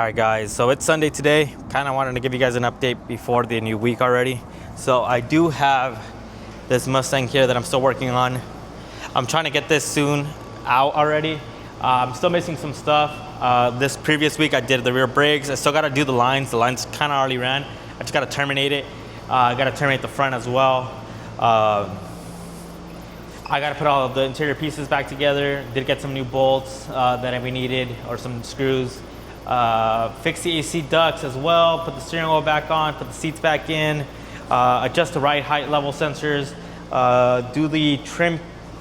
All right guys, so it's Sunday today. Kind of wanted to give you guys an update before the new week already. So I do have this Mustang here that I'm still working on. I'm trying to get this soon out already. I'm still missing some stuff. This previous week I did the rear brakes. I still got to do the lines. The lines kind of already ran. I just got to terminate it. I got to terminate the front as well. I got to put all of the interior pieces back together. Did get some new bolts that we needed, or some screws. Fix the AC ducts as well, put the steering wheel back on, put the seats back in, adjust the ride height level sensors, do the trim,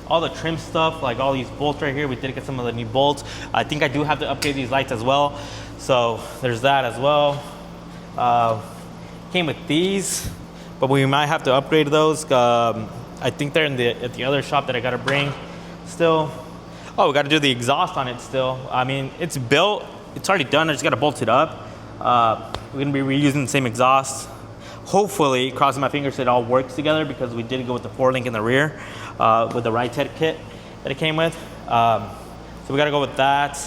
all the trim stuff, like all these bolts right here. We did get some of the new bolts. I think I do have to upgrade these lights as well. So there's that as well. Came with these, but we might have to upgrade those. I think they're at the other shop that I gotta bring still. Oh, we gotta do the exhaust on it still. I mean, it's built. It's already done. I just got to bolt it up. We're going to be reusing the same exhaust. Hopefully, crossing my fingers, it all works together, because we did go with the 4-link in the rear with the ride tech kit that it came with. So we got to go with that.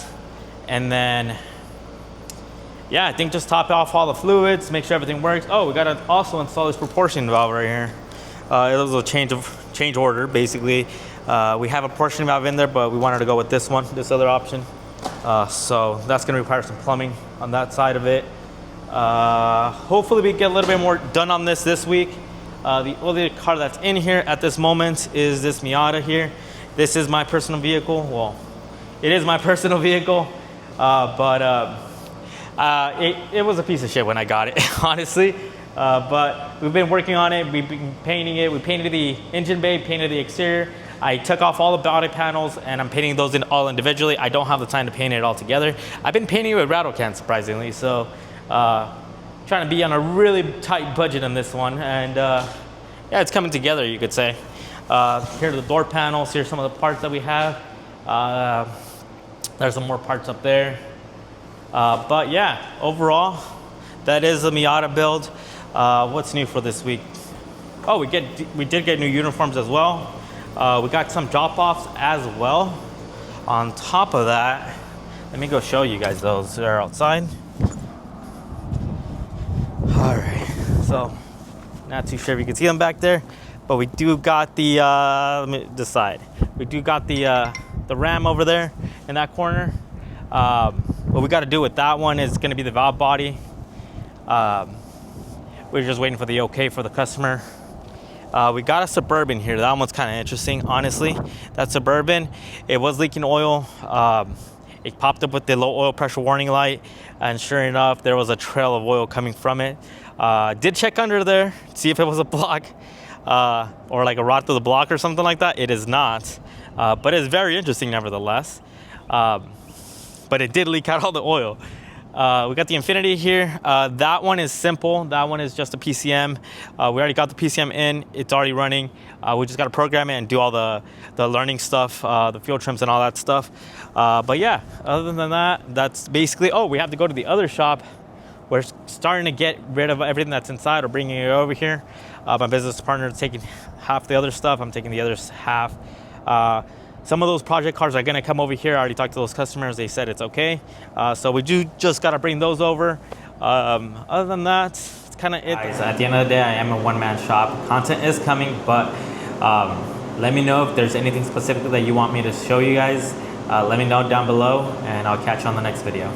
And then, yeah, I think just top off all the fluids, make sure everything works. Oh, we got to also install this proportion valve right here. It was a change order, basically. We have a portion valve in there, but we wanted to go with this one, this other option. So that's going to require some plumbing on that side of it. Hopefully we get a little bit more done on this week. The only car that's in here at this moment is this Miata here. This is my personal vehicle. Well, it is my personal vehicle, but it was a piece of shit when I got it, honestly. But we've been working on it. We've been painting it. We painted the engine bay, painted the exterior. I took off all the body panels, and I'm painting those in all individually. I don't have the time to paint it all together. I've been painting it with rattle cans, surprisingly. So trying to be on a really tight budget on this one. And yeah, it's coming together, you could say. Here are the door panels. Here's some of the parts that we have. There's some more parts up there. But yeah, overall, that is a Miata build. What's new for this week? Oh, we did get new uniforms as well. We got some drop-offs as well. On top of that, let me go show you guys those. They're outside. All right, so not too sure if you can see them back there, but we do got the, let me decide. We do got the Ram over there in that corner. What we got to do with that one is going to be the valve body. We're just waiting for the okay for the customer. We got a Suburban here. That one's kind of interesting, honestly. That Suburban, it was leaking oil. It popped up with the low oil pressure warning light, and sure enough, there was a trail of oil coming from it. Did check under there, see if it was a block or like a rot through the block or something like that. It is not, but it's very interesting nevertheless. But it did leak out all the oil. We got the Infinity here. That one is simple. That one is just a PCM. We already got the PCM in. It's already running. We just got to program it and do all the learning stuff, the fuel trims and all that stuff. But yeah, other than that, that's basically, oh, we have to go to the other shop. We're starting to get rid of everything that's inside, or bringing it over here. My business partner is taking half the other stuff. I'm taking the other half. Some of those project cars are going to come over here. I already talked to those customers. They said it's okay. So we do just got to bring those over. Other than that, it's kind of it. Guys, at the end of the day, I am a one-man shop. Content is coming, but let me know if there's anything specific that you want me to show you guys. Let me know down below, and I'll catch you on the next video.